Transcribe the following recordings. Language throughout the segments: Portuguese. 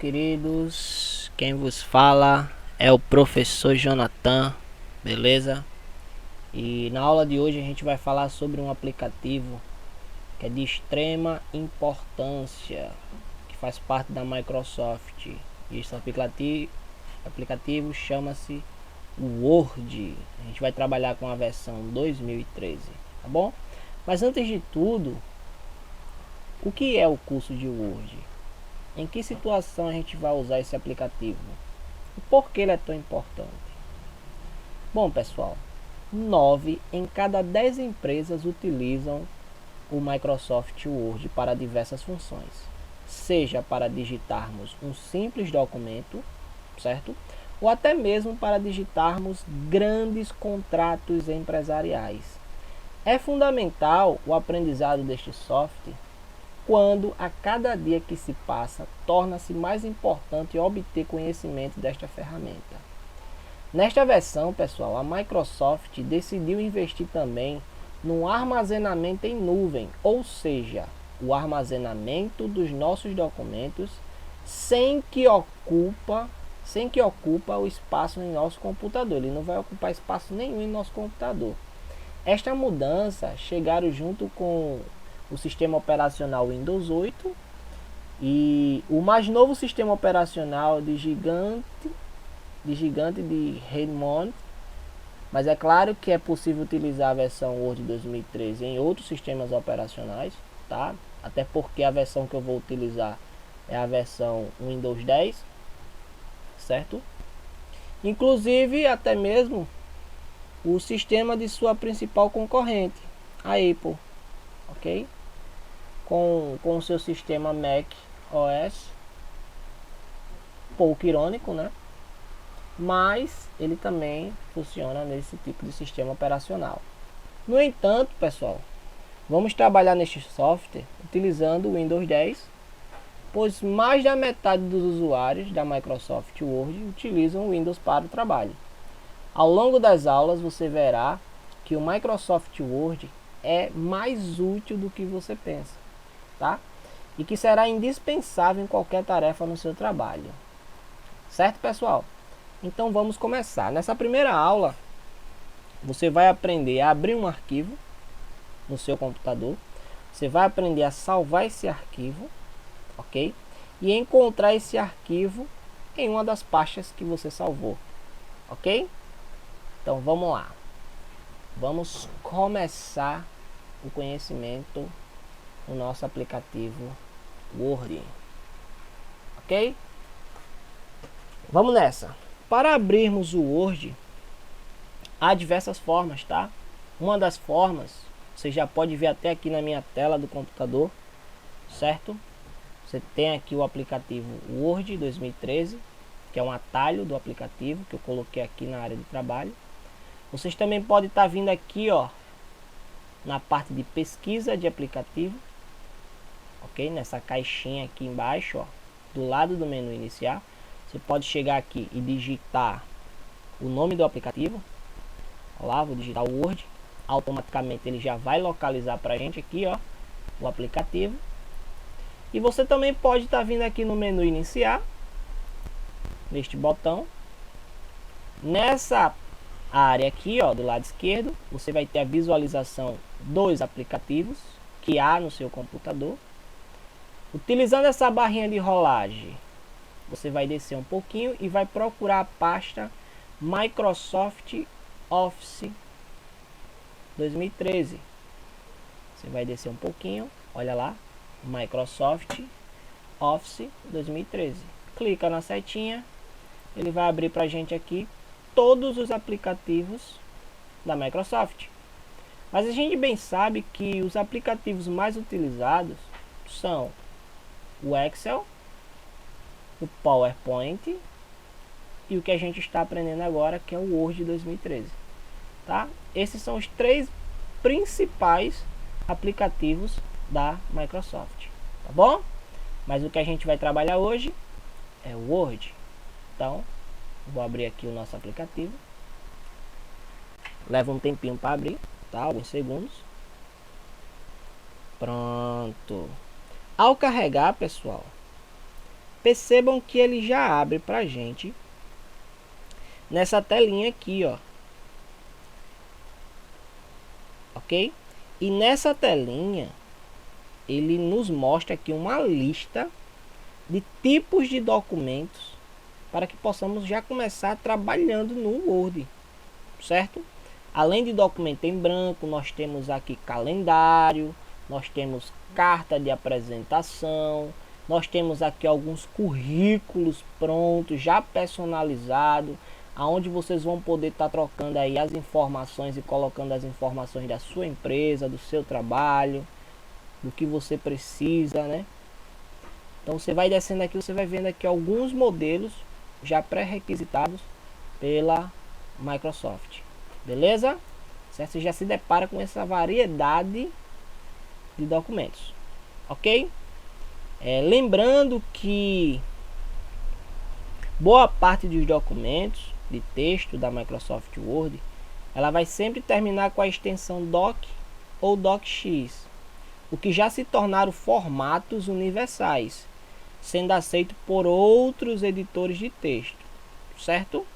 queridos, quem vos fala é o professor Jonathan, beleza? E na aula de hoje a gente vai falar sobre um aplicativo que é de extrema importância, que faz parte da Microsoft. E esse aplicativo chama-se Word. A gente vai trabalhar com a versão 2013, tá bom? Mas antes de tudo, o que é o curso de Word? Em que situação a gente vai usar esse aplicativo? E por que ele é tão importante? Bom, pessoal, 9 em cada 10 empresas utilizam o Microsoft Word para diversas funções, seja para digitarmos um simples documento, certo? Ou até mesmo para digitarmos grandes contratos empresariais. É fundamental o aprendizado deste software quando a cada dia que se passa torna-se mais importante obter conhecimento desta ferramenta. Nesta versão, pessoal, a Microsoft decidiu investir também no armazenamento em nuvem, ou seja, o armazenamento dos nossos documentos sem que ocupa o espaço em nosso computador. Ele não vai ocupar espaço nenhum em nosso computador. Esta mudança chegaram junto com o sistema operacional Windows 8 e o mais novo sistema operacional de gigante de Redmond. Mas é claro que é possível utilizar a versão Word 2013 em outros sistemas operacionais, tá? Até porque a versão que eu vou utilizar é a versão Windows 10, certo? Inclusive até mesmo o sistema de sua principal concorrente, a Apple, ok? Com o seu sistema Mac OS, pouco irônico, né? Mas ele também funciona nesse tipo de sistema operacional. No entanto, pessoal, vamos trabalhar neste software utilizando o Windows 10, pois mais da metade dos usuários da Microsoft Word utilizam o Windows para o trabalho. Ao longo das aulas você verá que o Microsoft Word é mais útil do que você pensa, tá? E que será indispensável em qualquer tarefa no seu trabalho. Certo, pessoal? Então vamos começar. Nessa primeira aula, você vai aprender a abrir um arquivo no seu computador. Você vai aprender a salvar esse arquivo, ok? E encontrar esse arquivo em uma das pastas que você salvou, ok? Então vamos lá. Vamos começar o conhecimento no nosso aplicativo Word, ok? Vamos nessa. Para abrirmos o Word, há diversas formas, tá? Uma das formas, você já pode ver até aqui na minha tela do computador, certo? Você tem aqui o aplicativo Word 2013, que é um atalho do aplicativo que eu coloquei aqui na área de trabalho. Vocês também podem estar vindo aqui, ó, na parte de pesquisa de aplicativo, ok? Nessa caixinha aqui embaixo, ó, do lado do menu iniciar. Você pode chegar aqui e digitar o nome do aplicativo. Olha lá, vou digitar o Word. Automaticamente ele já vai localizar para a gente aqui, ó, o aplicativo. E você também pode estar vindo aqui no menu iniciar, neste botão. Nessa área aqui, ó, do lado esquerdo, você vai ter a visualização dos aplicativos que há no seu computador. Utilizando essa barrinha de rolagem, você vai descer um pouquinho e vai procurar a pasta Microsoft Office 2013. Você vai descer um pouquinho, olha lá, Microsoft Office 2013. Clica na setinha, ele vai abrir para a gente aqui todos os aplicativos da Microsoft. Mas a gente bem sabe que os aplicativos mais utilizados são o Excel, o PowerPoint e o que a gente está aprendendo agora, que é o Word 2013, tá? Esses são os três principais aplicativos da Microsoft, tá bom? Mas o que a gente vai trabalhar hoje é o Word. Então, vou abrir aqui o nosso aplicativo. Leva um tempinho para abrir, tá? Alguns segundos. Pronto. Ao carregar, pessoal, Percebam que ele já abre para a gente nessa telinha aqui, ó. Ok? E nessa telinha, ele nos mostra aqui uma lista de tipos de documentos para que possamos já começar trabalhando no Word, certo? Além de documento em branco, nós temos aqui calendário, nós temos carta de apresentação, nós temos aqui alguns currículos prontos, já personalizados, aonde vocês vão poder estar trocando aí as informações e colocando as informações da sua empresa, do seu trabalho, do que você precisa, né? Então você vai descendo aqui, você vai vendo aqui alguns modelos já pré-requisitados pela Microsoft. Beleza? Você já se depara com essa variedade de documentos. Ok? Lembrando que boa parte dos documentos de texto da Microsoft Word, ela vai sempre terminar com a extensão doc ou docx, o que já se tornaram formatos universais, sendo aceito por outros editores de texto, certo?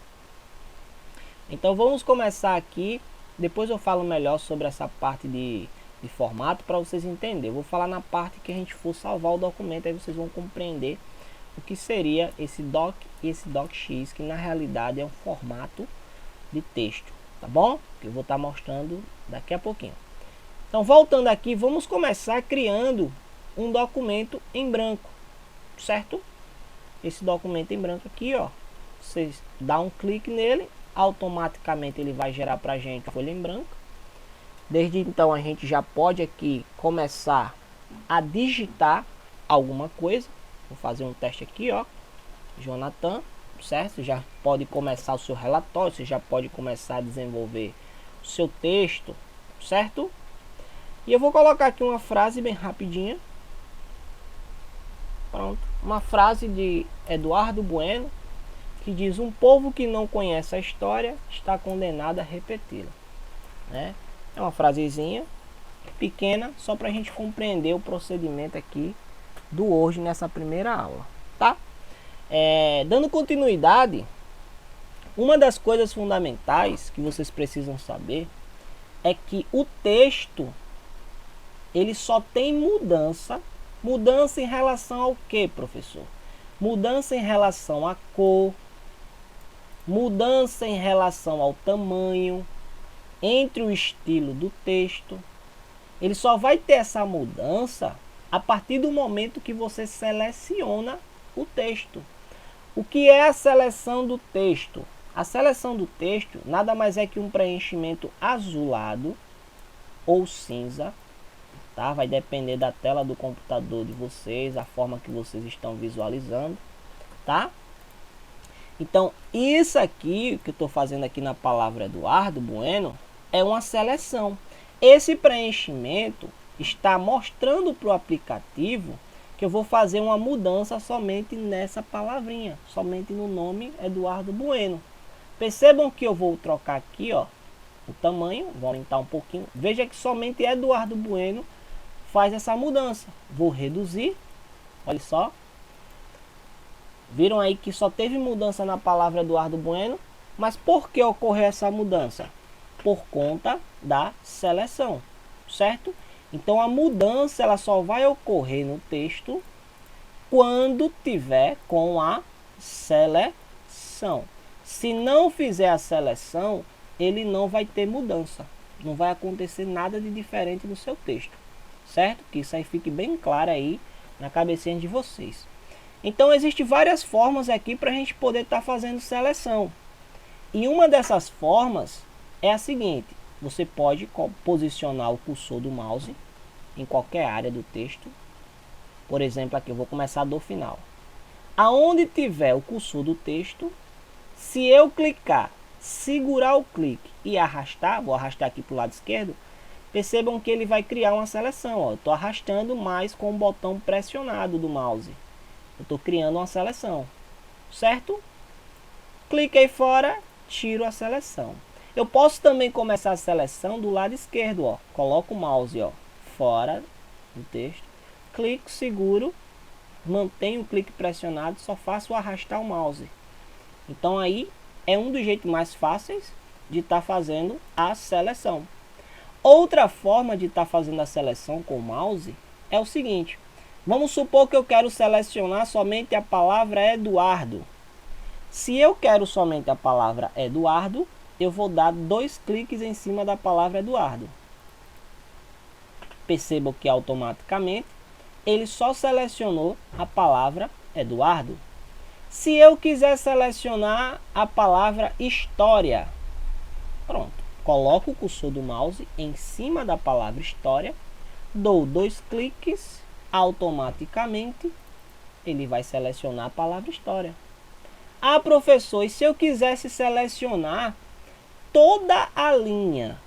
Então vamos começar aqui, depois eu falo melhor sobre essa parte de formato para vocês entenderem. Eu vou falar na parte que a gente for salvar o documento, aí vocês vão compreender o que seria esse doc e esse docx, que na realidade é um formato de texto, tá bom? Que eu vou estar mostrando daqui a pouquinho. Então voltando aqui, vamos começar criando um documento em branco, certo? Esse documento em branco aqui, ó, vocês dá um clique nele, automaticamente ele vai gerar pra gente a folha em branco. Desde então a gente já pode aqui começar a digitar alguma coisa. Vou fazer um teste aqui, ó, Jonathan, certo? Você já pode começar o seu relatório, você já pode começar a desenvolver o seu texto, certo? E eu vou colocar aqui uma frase bem rapidinha. Pronto, uma frase de Eduardo Bueno, que diz: um povo que não conhece a história está condenado a repeti-la, né? É uma frasezinha pequena, só para a gente compreender o procedimento aqui do Word nessa primeira aula, tá? Dando continuidade, uma das coisas fundamentais que vocês precisam saber é que o texto, ele só tem mudança em relação ao que, professor? Mudança em relação à cor, mudança em relação ao tamanho, entre o estilo do texto. Ele só vai ter essa mudança a partir do momento que você seleciona o texto. O que é a seleção do texto? A seleção do texto nada mais é que um preenchimento azulado ou cinza, tá? Vai depender da tela do computador de vocês, a forma que vocês estão visualizando, tá? Então, isso aqui que eu estou fazendo aqui na palavra Eduardo Bueno é uma seleção. Esse preenchimento está mostrando para o aplicativo que eu vou fazer uma mudança somente nessa palavrinha, somente no nome Eduardo Bueno. Percebam que eu vou trocar aqui, ó, o tamanho, vou aumentar um pouquinho. Veja que somente Eduardo Bueno faz essa mudança. Vou reduzir, olha só. Viram aí que só teve mudança na palavra Eduardo Bueno, mas por que ocorreu essa mudança? Por conta da seleção, certo? Então a mudança ela só vai ocorrer no texto quando tiver com a seleção. Se não fizer a seleção, ele não vai ter mudança. Não vai acontecer nada de diferente no seu texto, certo? Que isso aí fique bem claro aí na cabecinha de vocês. Então existem várias formas aqui para a gente poder estar fazendo seleção. E uma dessas formas é a seguinte: você pode posicionar o cursor do mouse em qualquer área do texto. Por exemplo, aqui eu vou começar do final. Aonde tiver o cursor do texto, se eu clicar, segurar o clique e arrastar, vou arrastar aqui para o lado esquerdo, percebam que ele vai criar uma seleção. Ó. Eu estou arrastando mais com o botão pressionado do mouse. Eu estou criando uma seleção, certo? Cliquei fora, tiro a seleção. Eu posso também começar a seleção do lado esquerdo, ó. Coloco o mouse, ó, fora do texto, clico, seguro, mantenho o clique pressionado, só faço arrastar o mouse. Então aí é um dos jeitos mais fáceis de estar fazendo a seleção. Outra forma de estar fazendo a seleção com o mouse é o seguinte. Vamos supor que eu quero selecionar somente a palavra Eduardo. Se eu quero somente a palavra Eduardo, eu vou dar 2 cliques em cima da palavra Eduardo. Perceba que automaticamente ele só selecionou a palavra Eduardo. Se eu quiser selecionar a palavra história, pronto, coloco o cursor do mouse em cima da palavra história, dou 2 cliques, automaticamente ele vai selecionar a palavra história. Ah, professor, e se eu quisesse selecionar toda a linha?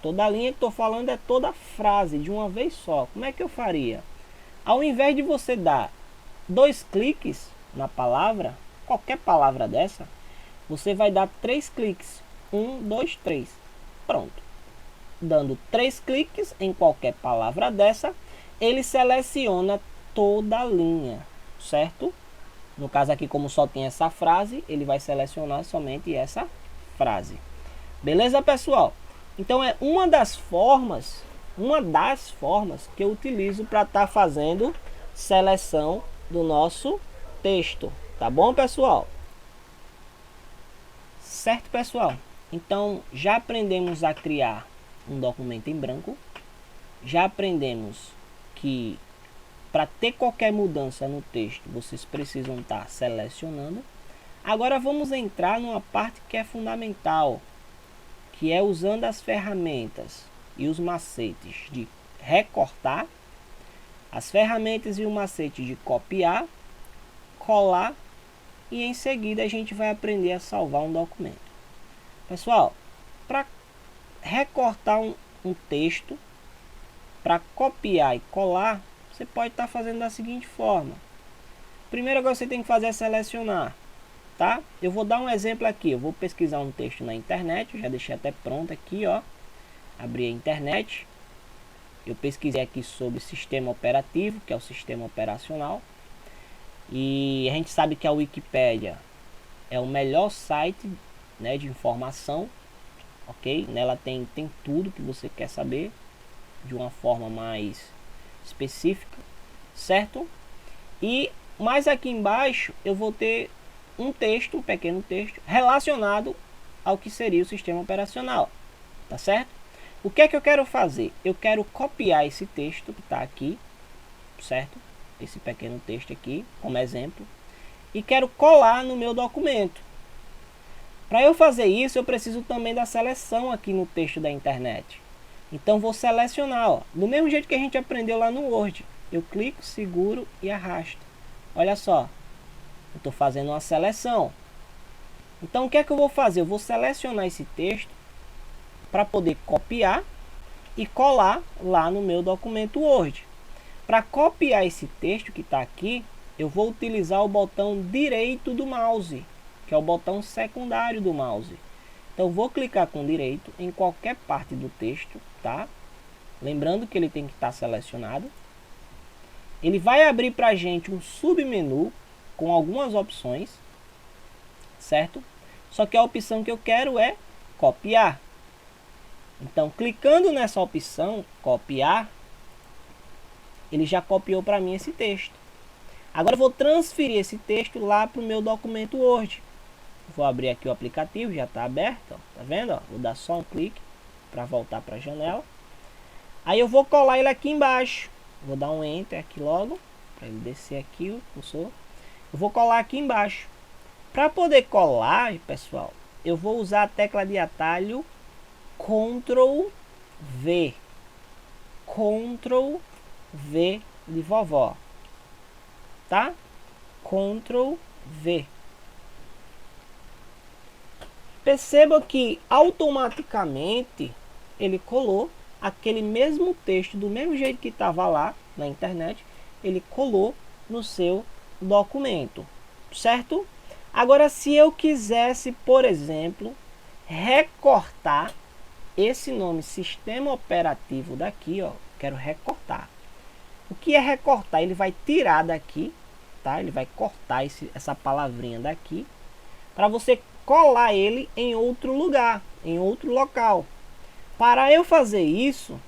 Toda a linha que estou falando é toda a frase de uma vez só. Como é que eu faria? Ao invés de você dar 2 cliques na palavra, qualquer palavra dessa, você vai dar 3 cliques. 1, 2, 3. Pronto. Dando 3 cliques em qualquer palavra dessa, ele seleciona toda a linha, certo? No caso aqui, como só tem essa frase, ele vai selecionar somente essa frase. Beleza, pessoal? Então é uma das formas que eu utilizo para estar fazendo seleção do nosso texto. Tá bom, pessoal? Certo, pessoal? Então já aprendemos a criar um documento em branco. Já aprendemos que para ter qualquer mudança no texto, vocês precisam estar selecionando. Agora vamos entrar numa parte que é fundamental, que é usando as ferramentas e os macetes de recortar, as ferramentas e o macete de copiar, colar, e em seguida a gente vai aprender a salvar um documento. Pessoal, para recortar um texto, para copiar e colar, você pode estar fazendo da seguinte forma. Primeiro que você tem que fazer é selecionar, tá? Eu vou dar um exemplo aqui. Eu vou pesquisar um texto na internet. Eu já deixei até pronto aqui, ó. Abri a internet. Eu pesquisei aqui sobre sistema operativo, que é o sistema operacional. E a gente sabe que a Wikipédia é o melhor site, né, de informação, ok? Nela tem tudo que você quer saber de uma forma mais específica, certo? E mais aqui embaixo eu vou ter um texto, um pequeno texto relacionado ao que seria o sistema operacional, tá certo? O que é que eu quero fazer? Eu quero copiar esse texto que está aqui, certo? Esse pequeno texto aqui, como exemplo, e quero colar no meu documento. Para eu fazer isso, eu preciso também da seleção aqui no texto da internet. Então vou selecionar, ó, do mesmo jeito que a gente aprendeu lá no Word. Eu clico, seguro e arrasto. Olha só, eu estou fazendo uma seleção. Então o que é que eu vou fazer? Eu vou selecionar esse texto para poder copiar e colar lá no meu documento Word. Para copiar esse texto que está aqui, eu vou utilizar o botão direito do mouse, que é o botão secundário do mouse. Então vou clicar com direito em qualquer parte do texto, tá? Lembrando que ele tem que estar selecionado. Ele vai abrir para a gente um submenu com algumas opções, certo? Só que a opção que eu quero é copiar. Então, clicando nessa opção, copiar, ele já copiou para mim esse texto. Agora eu vou transferir esse texto lá para o meu documento Word. Vou abrir aqui o aplicativo, já está aberto, ó, tá vendo? Ó? Vou dar só um clique para voltar para a janela. Aí eu vou colar ele aqui embaixo. Vou dar um Enter aqui logo, para ele descer aqui o cursor. Eu vou colar aqui embaixo. Para poder colar, pessoal, eu vou usar a tecla de atalho Ctrl V. Ctrl V de vovó. Tá? Ctrl V. Perceba que automaticamente ele colou aquele mesmo texto, do mesmo jeito que estava lá na internet, ele colou no seu documento, certo? Agora, se eu quisesse, por exemplo, recortar esse nome sistema operativo daqui, ó, quero recortar. O que é recortar? Ele vai tirar daqui, tá? Ele vai cortar essa palavrinha daqui, para você colar ele em outro lugar, em outro local. Para eu fazer isso,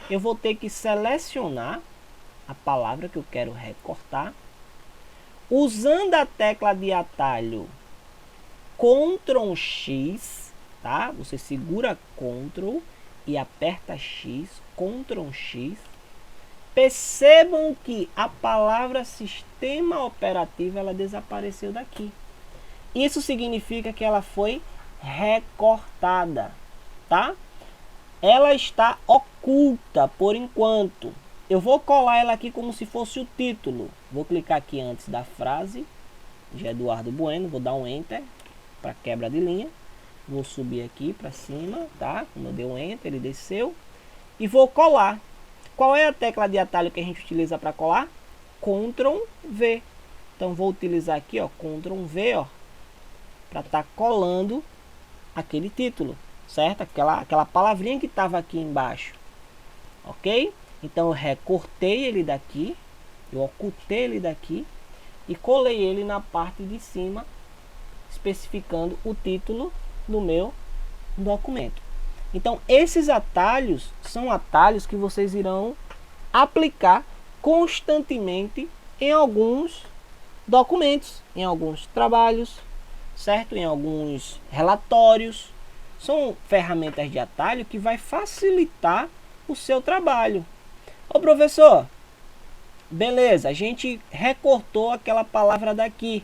eu vou ter que selecionar a palavra que eu quero recortar, usando a tecla de atalho Ctrl X, tá? Você segura Ctrl e aperta X, Ctrl X. Percebam que a palavra sistema operativo ela desapareceu daqui. Isso significa que ela foi recortada, tá? Ela está oculta por enquanto. Eu vou colar ela aqui como se fosse o título. Vou clicar aqui antes da frase de Eduardo Bueno, vou dar um Enter para quebra de linha. Vou subir aqui para cima, tá? Como eu dei um Enter, ele desceu. E vou colar. Qual é a tecla de atalho que a gente utiliza para colar? Ctrl V. Então vou utilizar aqui, ó, Ctrl V, ó, para estar colando aquele título, certo? Aquela palavrinha que estava aqui embaixo, ok? Então eu recortei ele daqui, eu ocultei ele daqui e colei ele na parte de cima, especificando o título do meu documento. Então esses atalhos são atalhos que vocês irão aplicar constantemente em alguns documentos, em alguns trabalhos, certo? Em alguns relatórios. São ferramentas de atalho que vai facilitar o seu trabalho. Ô professor, beleza, a gente recortou aquela palavra daqui.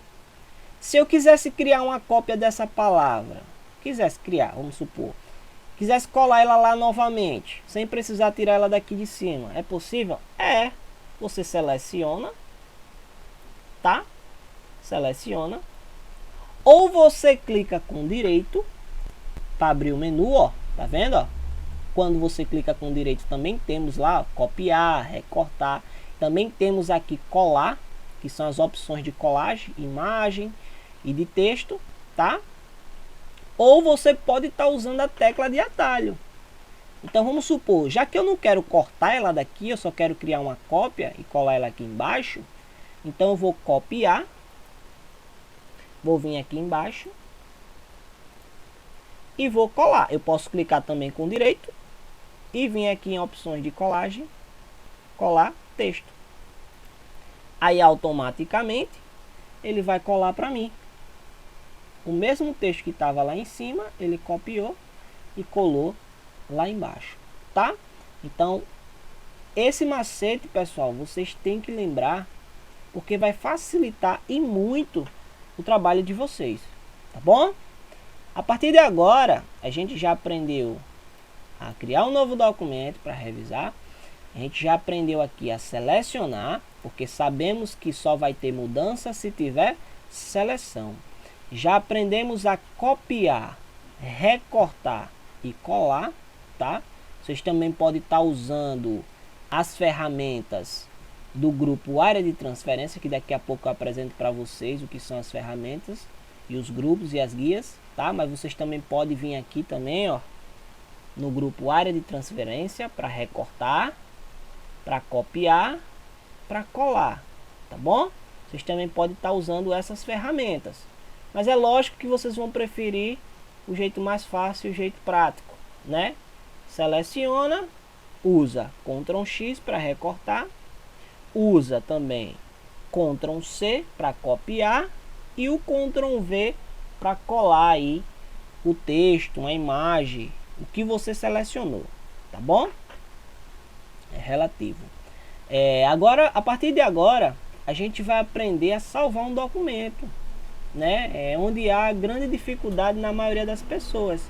Se eu quisesse criar uma cópia dessa palavra, vamos supor, quisesse colar ela lá novamente, sem precisar tirar ela daqui de cima, é possível? É. Você seleciona, tá? Seleciona. Ou você clica com direito para abrir o menu, ó, tá vendo, ó? Quando você clica com direito também temos lá, ó, copiar, recortar. Também temos aqui colar, que são as opções de colagem, imagem e de texto, tá? Ou você pode estar usando a tecla de atalho. Então vamos supor, já que eu não quero cortar ela daqui, eu só quero criar uma cópia e colar ela aqui embaixo. Então eu vou copiar. Vou vir aqui embaixo. E vou colar. Eu posso clicar também com direito. E vir aqui em opções de colagem. Colar texto. Aí automaticamente ele vai colar para mim. O mesmo texto que estava lá em cima, ele copiou e colou lá embaixo, tá? Então, esse macete, pessoal, vocês têm que lembrar, porque vai facilitar e muito o trabalho de vocês, tá bom? A partir de agora, a gente já aprendeu a criar um novo documento para revisar. A gente já aprendeu aqui a selecionar, porque sabemos que só vai ter mudança se tiver seleção. Já aprendemos a copiar, recortar e colar, tá? Vocês também podem estar usando as ferramentas do grupo Área de Transferência, que daqui a pouco eu apresento para vocês o que são as ferramentas e os grupos e as guias, tá? Mas vocês também podem vir aqui também, ó, no grupo Área de Transferência para recortar, para copiar, para colar, tá bom? Vocês também podem estar usando essas ferramentas. Mas é lógico que vocês vão preferir o jeito mais fácil, o jeito prático, né? Seleciona, usa Ctrl X para recortar, usa também Ctrl C para copiar e o Ctrl V para colar aí o texto, uma imagem, o que você selecionou, tá bom? É relativo. Agora, a partir de agora, a gente vai aprender a salvar um documento, né? É onde há grande dificuldade na maioria das pessoas.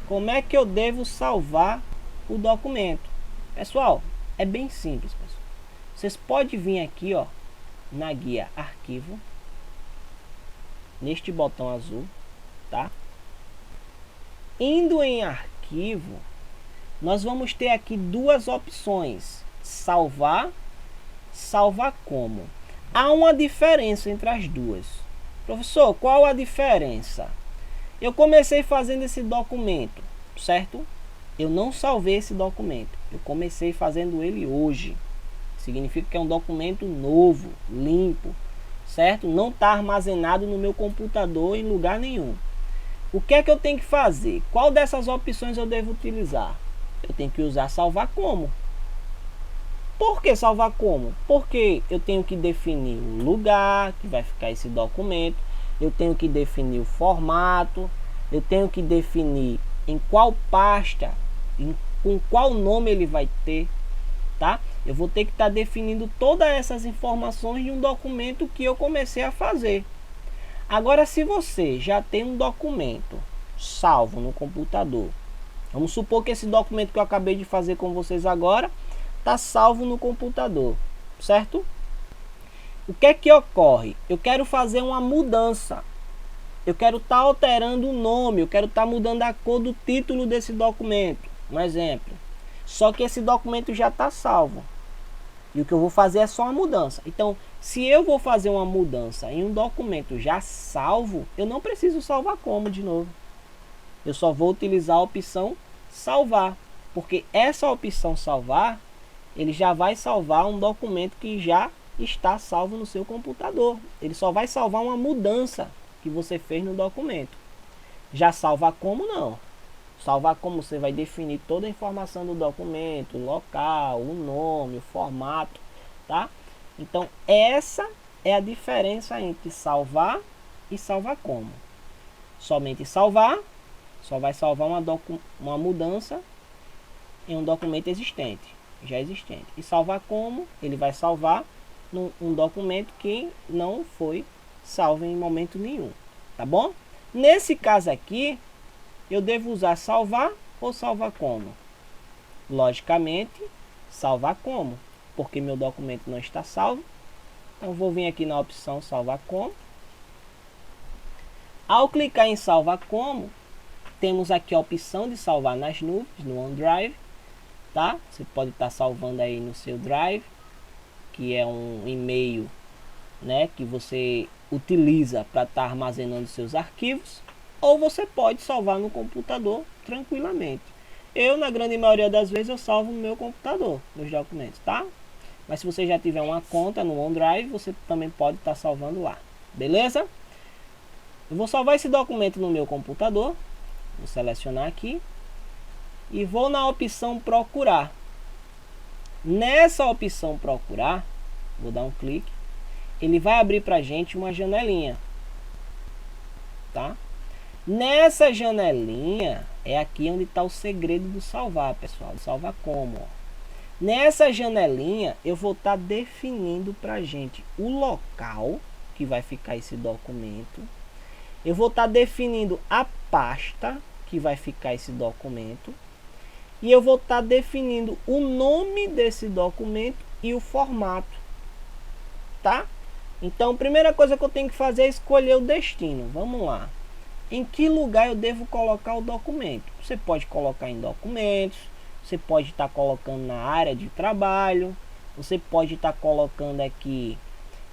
Como é que eu devo salvar o documento? Pessoal, é bem simples, pessoal. Vocês podem vir aqui, ó, na guia Arquivo, neste botão azul, tá? Indo em Arquivo, nós vamos ter aqui duas opções: salvar, salvar como. Há uma diferença entre as duas. Professor, qual a diferença? Eu comecei fazendo esse documento, certo? Eu não salvei esse documento. Eu comecei fazendo ele hoje. significa que é um documento novo, limpo, certo? Não está armazenado no meu computador em lugar nenhum. O que é que eu tenho que fazer? Qual dessas opções eu devo utilizar? Eu tenho que usar salvar como. Por que salvar como? Porque eu tenho que definir o lugar que vai ficar esse documento, eu tenho que definir o formato, eu tenho que definir em qual pasta, com qual nome ele vai ter, tá? Eu vou ter que estar definindo todas essas informações de um documento que eu comecei a fazer. Agora, se você já tem um documento salvo no computador, vamos supor que esse documento que eu acabei de fazer com vocês agora está salvo no computador, certo? O que é que ocorre? Eu quero fazer uma mudança. Eu quero estar alterando o nome, eu quero estar mudando a cor do título desse documento. Um exemplo. Só que esse documento já está salvo. E o que eu vou fazer é só uma mudança. Então, se eu vou fazer uma mudança em um documento já salvo, eu não preciso salvar como de novo. Eu só vou utilizar a opção salvar. Porque essa opção salvar, ele já vai salvar um documento que já está salvo no seu computador. Ele só vai salvar uma mudança que você fez no documento. Já salvar como não. Salvar como você vai definir toda a informação do documento, o local, o nome, o formato, tá? Então essa é a diferença entre salvar e salvar como. Somente salvar, só vai salvar uma mudança em um documento existente, já existente. E salvar como, ele vai salvar um documento que não foi salvo em momento nenhum, tá bom? Nesse caso aqui, eu devo usar salvar ou salvar como? Logicamente, salvar como, porque meu documento não está salvo. Então vou vir aqui na opção salvar como. Ao clicar em salvar como, temos aqui a opção de salvar nas nuvens, no OneDrive, tá? Você pode estar salvando aí no seu Drive, que é um e-mail, né, que você utiliza para estar armazenando seus arquivos. Ou você pode salvar no computador tranquilamente. Eu, na grande maioria das vezes, eu salvo no meu computador, meus documentos, tá? Mas se você já tiver uma conta no OneDrive, você também pode estar salvando lá, beleza? Eu vou salvar esse documento no meu computador. Vou selecionar aqui. E vou na opção procurar. Nessa opção procurar, vou dar um clique. Ele vai abrir pra gente uma janelinha, tá? Nessa janelinha é aqui onde está o segredo do salvar, pessoal. Salvar como? Ó. Nessa janelinha eu vou estar definindo para a gente o local que vai ficar esse documento. Eu vou estar definindo a pasta que vai ficar esse documento. E eu vou estar definindo o nome desse documento e o formato, tá? Então, a primeira coisa que eu tenho que fazer é escolher o destino. Vamos lá. Em que lugar eu devo colocar o documento? Você pode colocar em documentos, você pode estar colocando na área de trabalho, você pode estar colocando aqui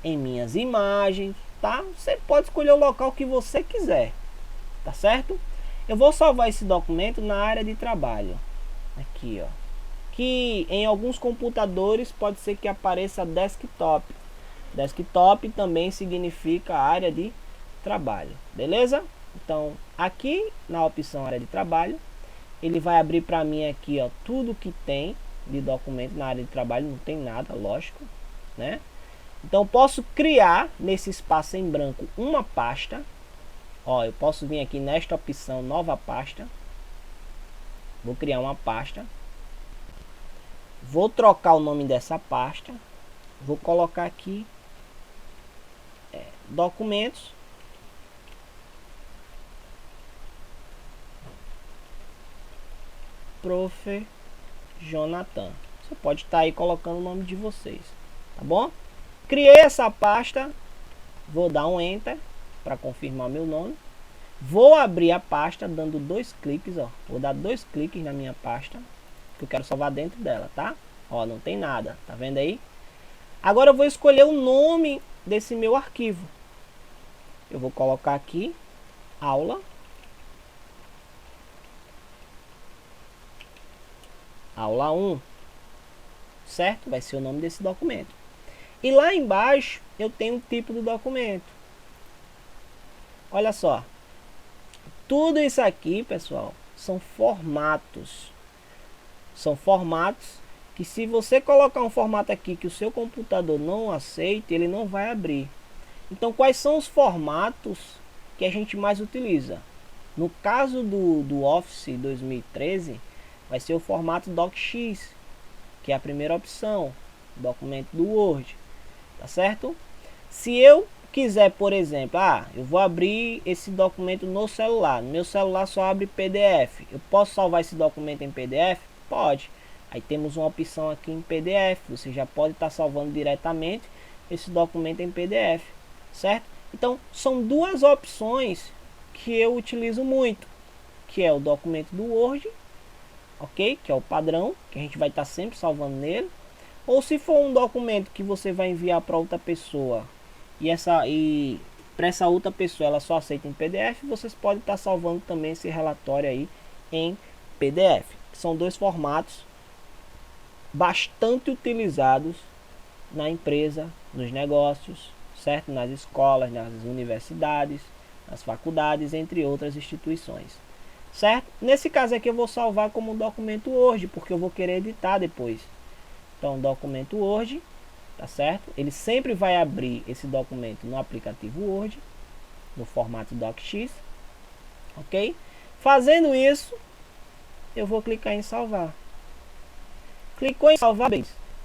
em minhas imagens, tá? Você pode escolher o local que você quiser, tá certo? Eu vou salvar esse documento na área de trabalho, aqui ó, que em alguns computadores pode ser que apareça desktop. Desktop também significa área de trabalho, beleza? Então, aqui na opção área de trabalho, ele vai abrir para mim aqui, ó, tudo que tem de documento na área de trabalho, não tem nada, lógico, né? Então, posso criar nesse espaço em branco uma pasta. Ó, eu posso vir aqui nesta opção nova pasta. Vou criar uma pasta. Vou trocar o nome dessa pasta. Vou colocar aqui documentos. Prof. Jonathan. Você pode estar aí colocando o nome de vocês, tá bom? Criei essa pasta, vou dar um enter para confirmar meu nome. Vou abrir a pasta dando 2 cliques, ó. Vou dar 2 cliques na minha pasta, que eu quero salvar dentro dela, tá? Ó, não tem nada, tá vendo aí? Agora eu vou escolher o nome desse meu arquivo. Eu vou colocar aqui aula. Aula 1. certo? Vai ser o nome desse documento. E lá embaixo eu tenho o tipo do documento. Olha só. Tudo isso aqui, pessoal, são formatos. São formatos que, se você colocar um formato aqui que o seu computador não aceite, ele não vai abrir. Então, quais são os formatos que a gente mais utiliza? No caso do Office 2013, vai ser o formato DocX, que é a primeira opção, documento do Word, tá certo? Se eu quiser, por exemplo, eu vou abrir esse documento no celular, meu celular só abre PDF, eu posso salvar esse documento em PDF? Pode. Aí temos uma opção aqui em PDF, você já pode estar salvando diretamente esse documento em PDF, certo? Então, são duas opções que eu utilizo muito, que é o documento do Word, ok? Que é o padrão, que a gente vai estar sempre salvando nele. Ou se for um documento que você vai enviar para outra pessoa e para essa outra pessoa ela só aceita em PDF, vocês podem estar salvando também esse relatório aí em PDF. São dois formatos bastante utilizados na empresa, nos negócios, certo? Nas escolas, nas universidades, nas faculdades, entre outras instituições, certo? Nesse caso aqui eu vou salvar como documento Word, porque eu vou querer editar depois. Então, documento Word, tá certo? Ele sempre vai abrir esse documento no aplicativo Word, no formato DocX, ok? Fazendo isso, eu vou clicar em salvar. Clicou em salvar,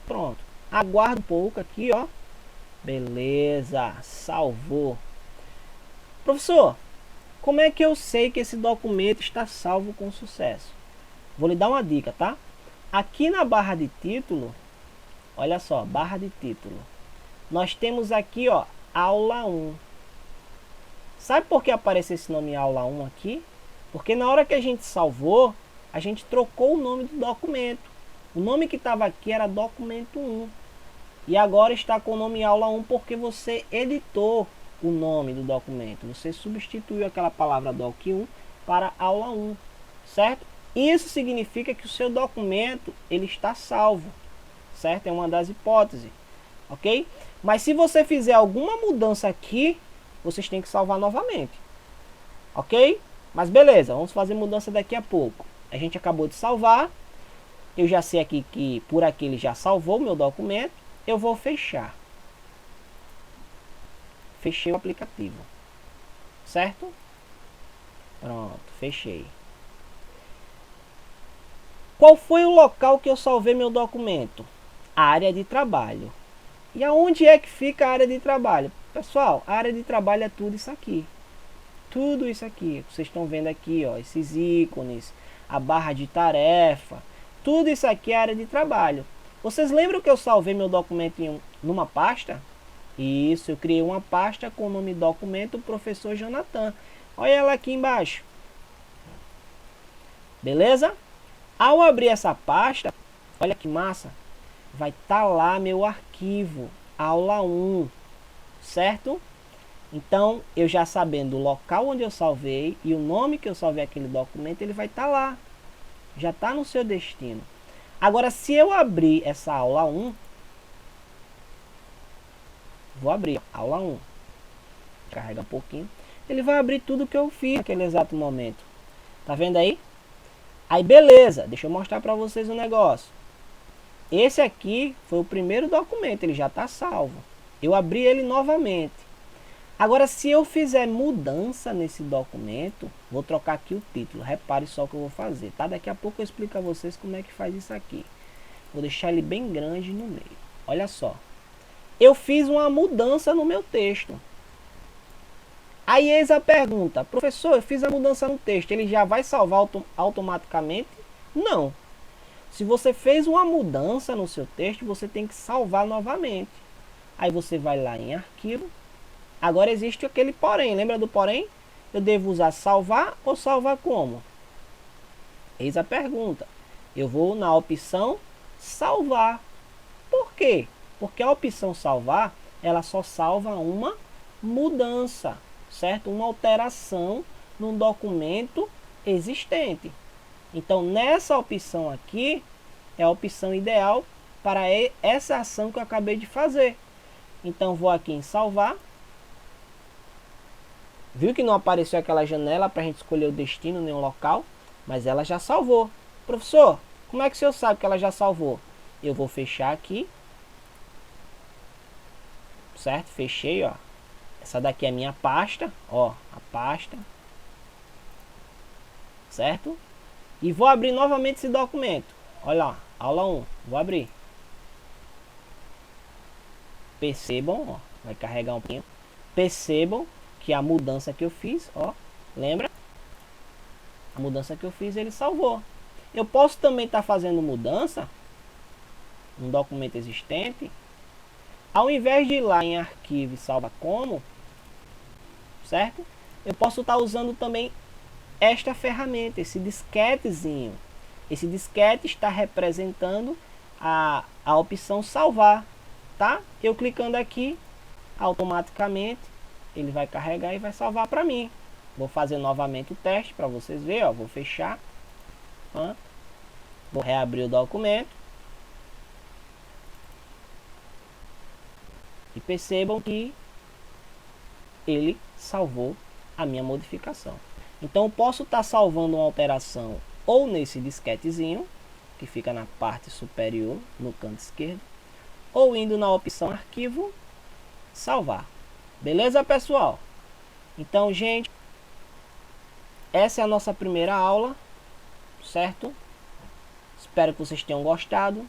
pronto. Aguardo um pouco aqui, ó. Beleza, salvou. Professor, como é que eu sei que esse documento está salvo com sucesso? Vou lhe dar uma dica, tá? Aqui na barra de título, olha só, barra de título. Nós temos aqui, ó, aula 1. Sabe por que apareceu esse nome aula 1 aqui? Porque na hora que a gente salvou, a gente trocou o nome do documento. O nome que estava aqui era documento 1. E agora está com o nome aula 1 porque você editou o nome do documento. Você substituiu aquela palavra doc1 para aula 1, certo? Isso significa que o seu documento ele está salvo, certo? É uma das hipóteses, ok? Mas se você fizer alguma mudança aqui, vocês têm que salvar novamente, ok? Mas beleza, vamos fazer mudança daqui a pouco. A gente acabou de salvar. Eu já sei aqui que por aqui ele já salvou o meu documento. Eu vou fechar. Fechei o aplicativo, certo? Pronto, fechei. Qual foi o local que eu salvei meu documento? A área de trabalho. E aonde é que fica a área de trabalho? Pessoal, a área de trabalho é tudo isso aqui. Tudo isso aqui. Vocês estão vendo aqui, ó, esses ícones, a barra de tarefa. Tudo isso aqui é a área de trabalho. Vocês lembram que eu salvei meu documento numa pasta? Isso, eu criei uma pasta com o nome documento professor Jonathan. Olha ela aqui embaixo. Beleza? Ao abrir essa pasta, olha que massa, vai estar lá meu arquivo, aula 1, certo? Então, eu já sabendo o local onde eu salvei e o nome que eu salvei aquele documento, ele vai estar lá. Já está no seu destino. Agora, se eu abrir essa aula 1, vou abrir aula 1, carrega um pouquinho, ele vai abrir tudo que eu fiz naquele exato momento. Tá vendo aí? Aí beleza, deixa eu mostrar para vocês um negócio. Esse aqui foi o primeiro documento, ele já está salvo. Eu abri ele novamente. Agora, se eu fizer mudança nesse documento, vou trocar aqui o título. Repare só o que eu vou fazer, tá? Daqui a pouco eu explico a vocês como é que faz isso aqui. Vou deixar ele bem grande no meio. Olha só. Eu fiz uma mudança no meu texto. Aí eis a pergunta, professor, eu fiz a mudança no texto, ele já vai salvar automaticamente? Não. Se você fez uma mudança no seu texto, você tem que salvar novamente. Aí você vai lá em arquivo. Agora existe aquele porém, lembra do porém? Eu devo usar salvar ou salvar como? Eis a pergunta. Eu vou na opção salvar. Por quê? Porque a opção salvar, ela só salva uma mudança, certo? Uma alteração num documento existente. Então, nessa opção aqui, é a opção ideal para essa ação que eu acabei de fazer. Então vou aqui em salvar. Viu que não apareceu aquela janela para a gente escolher o destino nem o local, mas ela já salvou. Professor, como é que o senhor sabe que ela já salvou? Eu vou fechar aqui. Certo? Fechei, ó. Essa daqui é a minha pasta, ó, a pasta. Certo? E vou abrir novamente esse documento. Olha lá, aula 1. Vou abrir. Percebam, ó, vai carregar um pouquinho. Percebam que a mudança que eu fiz, ó, lembra? A mudança que eu fiz, ele salvou. Eu posso também estar fazendo mudança no documento existente. Ao invés de ir lá em arquivo e salva como, certo? Eu posso estar usando também esta ferramenta, esse disquetezinho. Esse disquete está representando a opção salvar, tá? Eu clicando aqui, automaticamente ele vai carregar e vai salvar para mim. Vou fazer novamente o teste para vocês verem, ó. Vou fechar, ó. Vou reabrir o documento. E percebam que ele salvou a minha modificação. Então eu posso estar salvando uma alteração ou nesse disquetezinho, que fica na parte superior, no canto esquerdo, ou indo na opção arquivo, salvar. Beleza, pessoal? Então, gente, essa é a nossa primeira aula, certo? Espero que vocês tenham gostado.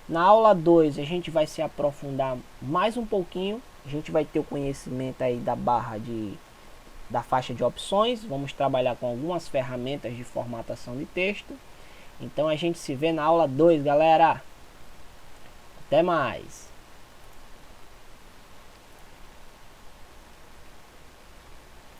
Na aula 2 a gente vai se aprofundar mais um pouquinho. A gente vai ter o conhecimento aí da faixa de opções. Vamos trabalhar com algumas ferramentas de formatação de texto. Então a gente se vê na aula 2, galera. Até mais.